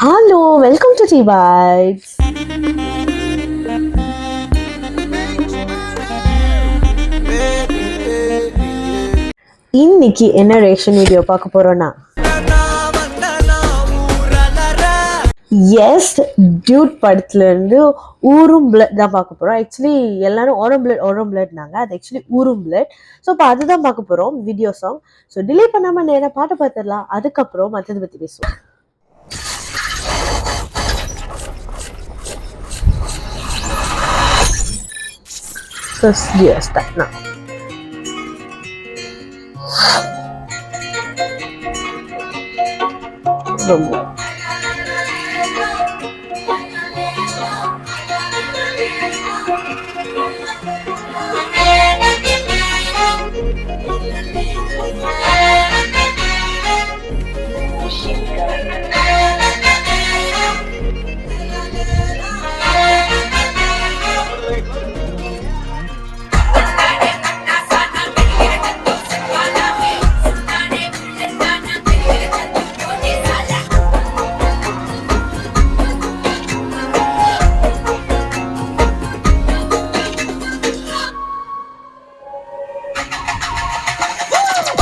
Hello, welcome to Tea Bites. இன்னைக்கு என்ன reaction video பார்க்க போறோம்னா எஸ் டியூட் படத்துல இருந்து ஊரும் பிளட் தான் பார்க்க போறோம். ஆக்சுவலி எல்லாரும் ஓரம் பிளட்னாங்க, அது ஆக்சுவலி ஊரும் பிளட். ஸோ இப்போ அதுதான் பார்க்க போறோம் வீடியோ சாங். ஸோ டிலே பண்ணாம நேராக பாட்டு பார்த்துடலாம், அதுக்கப்புறம் மற்றது பத்தி பேசுவோம். So yes, that now. Rumbo.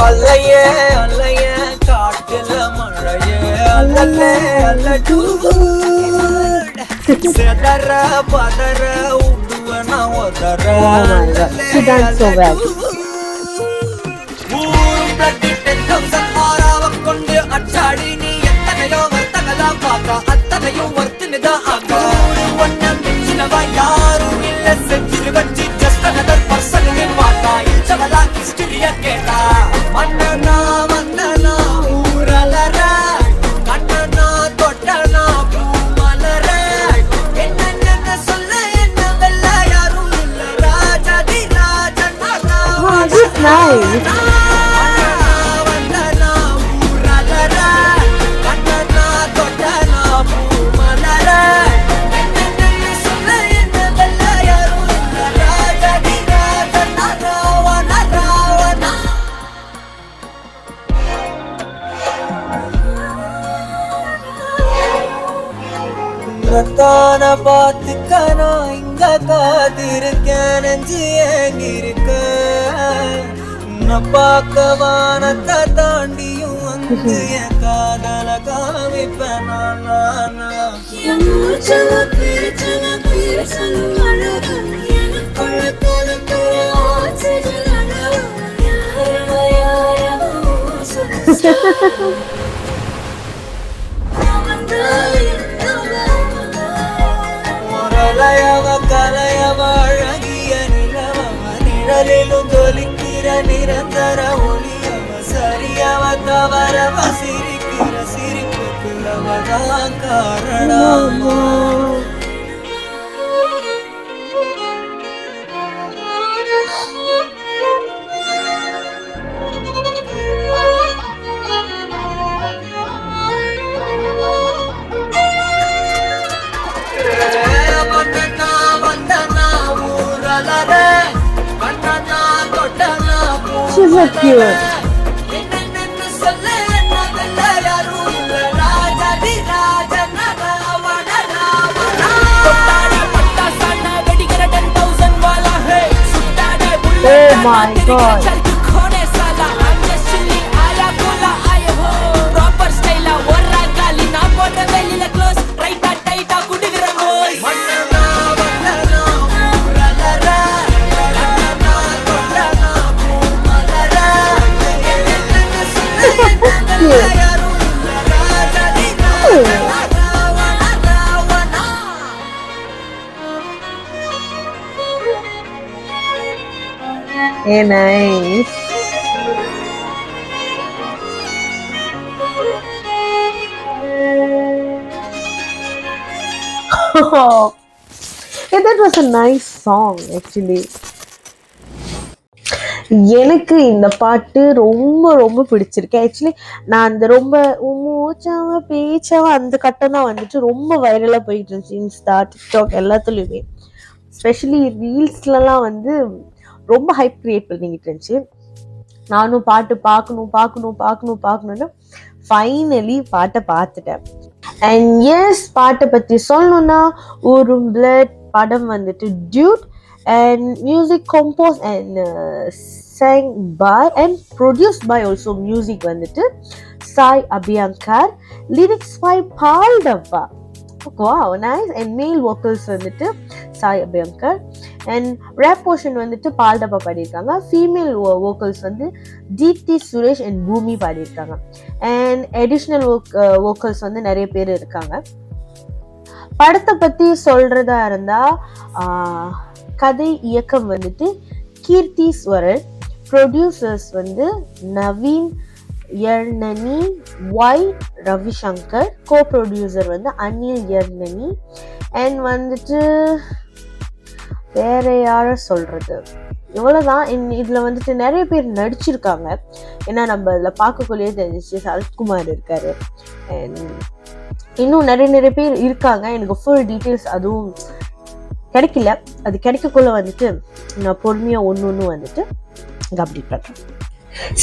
அல்லையே அல்லையே காட்டுல மழையே அல்லல்லே அல்லடு செதற பதற உடுவன ஒதற She danced so well. கொண்டு அச்சாடி நீ எத்தனையோ வர்த்தகதா பாக்கா அத்தனையும் வர்த்தினிதா ஆக்கா ஒன்னம் சின்னவா யாரும் இல்ல செஞ்சு வச்சு ஜஸ்ட் another person in பாக்கா இச்சவலா ஹிஸ்டரியா கேட்டா மன்னனா மன்னனா ஊரலற கண்ணனா தொட்டனா பூமலற என்ன சொல்ல என்ன வெல்ல யாரும் இல்ல ராஜாதி ராஜனா That's nice. தான பாத்துக்கனா இங்க காத்திருக்கேன் நெஞ்சு ஏங்கிருக்க பார்க்க வானத்தை தாண்டியும் வந்து என் காதல காமிப்பேன் கலையவ கலையவ அழகிய நிலவவ நிழலிலும் தொலிக்கிற நிரந்தர ஒளியவ சரியவ தவறவ சிரிக்கிற சிரிப்புக்கு அவதான் காரணமா She's so cute. Oh my God. Hey, nice. Yeah, that was a nice song actually. எனக்கு இந்த பாட்டு ரொம்ப ரொம்ப பிடிச்சிருக்கு. ஆக்சுவலி நான் அந்த ரொம்ப மூச்சாவ பேச்சாவ அந்த கட்டம் தான் வந்துட்டு ரொம்ப வைரலாக போயிட்டு இருந்துச்சு இன்ஸ்டா டிக்டாக் எல்லாத்துலேயுமே. ஸ்பெஷலி ரீல்ஸ்லலாம் வந்து ரொம்ப ஹைப் கிரியேட் பண்ணிக்கிட்டு இருந்துச்சு. நானும் பாட்டு பார்க்கணும்னு ஃபைனலி பாட்டை பார்த்துட்டேன். அண்ட் எஸ், பாட்டை பற்றி சொல்லணும்னா ஊரும் பிளட் படம் வந்துட்டு Dude and music compose and sang by and produced by also music வந்துட்டு சாய் அபியங்கர், lyrics by பால் டப்பா. Wow, nice. And male vocals வந்துட்டு Sai Abhyankar and rap portion வந்துட்டு பால் டப்பா பாடியிருக்காங்க. ஃபீமேல் vocals வந்து தீப்தி சுரேஷ் அண்ட் பூமி பாடியிருக்காங்க. அண்ட் அடிஷ்னல் vocals வந்து நிறைய பேர் இருக்காங்க. படத்தை பற்றி சொல்றதா இருந்தா கதை இயக்கம் வந்துட்டு கீர்த்தீஸ்வரன், ப்ரொடியூசர்ஸ் வந்து Naveen Yerneni, Y Ravishankar, co producer வந்து அனில் யர்னனி. அண்ட் வந்துட்டு வேற யார சொல்றது, இவ்வளவுதான். இதுல வந்துட்டு நிறைய பேர் நடிச்சிருக்காங்க. ஏன்னா நம்ம இதுல பார்க்கக்குள்ளேயே தெரிஞ்சிச்சு சரத்குமார் இருக்காரு அண்ட் இன்னும் நிறைய பேர் இருக்காங்க. எனக்கு ஃபுல் டீட்டெயில்ஸ் அதுவும் கிடைக்கல. அது கிடைக்கக்குள்ள வந்துட்டு நான் பொறுமையா ஒன்று வந்துட்டு அப்டேட் பண்றேன்.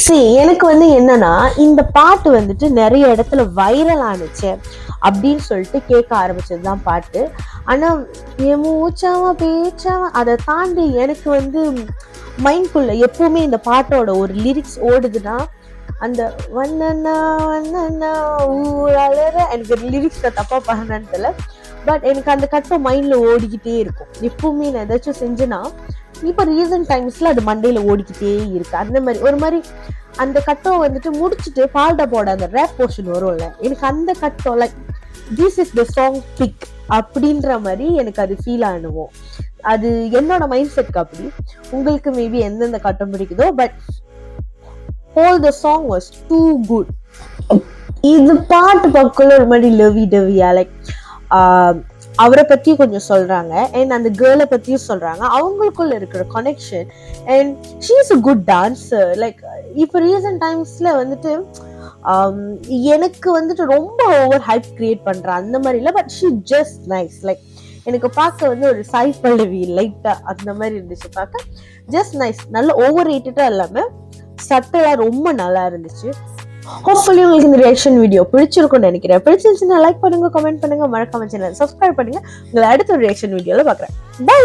சரி, எனக்கு வந்து என்னன்னா இந்த பாட்டு வந்துட்டு நிறைய இடத்துல வைரல் ஆனிச்சு அப்படின்னு சொல்லிட்டு கேட்க ஆரம்பிச்சதுதான் பாட்டு. ஆனா மூச்சாம பேச்சாம அதை தாண்டி எனக்கு வந்து மைண்ட்குள்ள எப்பவுமே இந்த பாட்டோட ஒரு லிரிக்ஸ் ஓடுதுன்னா அந்த வண்ணா ஊராளர, எனக்கு லிரிக்ஸ் தப்பா பாடுறேன்னு தெரியல, பட் எனக்கு அந்த கட்டம் மைண்ட்ல ஓடிக்கிட்டே இருக்கும். எப்பவுமே நான் ஏதாச்சும் செஞ்சேன்னா இப்போ ரீசன்ட் டைம்ஸ்ல அது மண்டையில ஓடிக்கிட்டே இருக்கு. அந்த மாதிரி ஒரு மாதிரி அந்த கட்டம் வந்துட்டு முடிச்சுட்டு பால்டப்போட அந்த ரேப் போர்ஷன் வரும்ல, எனக்கு அந்த கட்டம் like this is the song pick அப்படின்ற மாதிரி எனக்கு அது ஃபீல் ஆனுவோம். அது என்னோட மைண்ட் செட்க்கு அப்படி. உங்களுக்கு மேபி எந்தெந்த கட்டம் பிடிக்குதோ, but whole the song was too good. இது பாட்டு பக்கம் ஒரு மாதிரி லவி டவியா லைக் அவரை பத்தி கொஞ்சம் சொல்றாங்க அண்ட் அந்த கேர்ளை பத்தியும் சொல்றாங்க, அவங்களுக்குள்ள இருக்கிற connection. And she is a good dancer. Like இப்போ ரீசன்ட் டைம்ஸ்ல வந்துட்டு எனக்கு வந்துட்டு ரொம்ப ஓவர் ஹைப் கிரியேட் பண்றா அந்த மாதிரி இல்லை, but she just nice. Like எனக்கு பார்க்க வந்து ஒரு சாய் பல்லவி லைட்டா அந்த மாதிரி இருந்துச்சு பார்க்க. ஜஸ்ட் நைஸ், நல்ல ஓவர் ரேட்டடா இல்லாம சட்டலா ரொம்ப நல்லா இருந்துச்சு. ஹோப்ஃபுல்லி உங்களுக்கு இந்த ரியாக்ஷன் வீடியோ பிடிச்சிருக்கும்னு நினைக்கிறேன். பிடிச்சிருந்துச்சுன்னா லைக் பண்ணுங்க, கமெண்ட் பண்ணுங்க, மறக்காம சேனல் சப்ஸ்கிரைப் பண்ணுங்க. உங்களை அடுத்த ஒரு ரியாக்ஷன் வீடியோல பாக்குறேன். பை.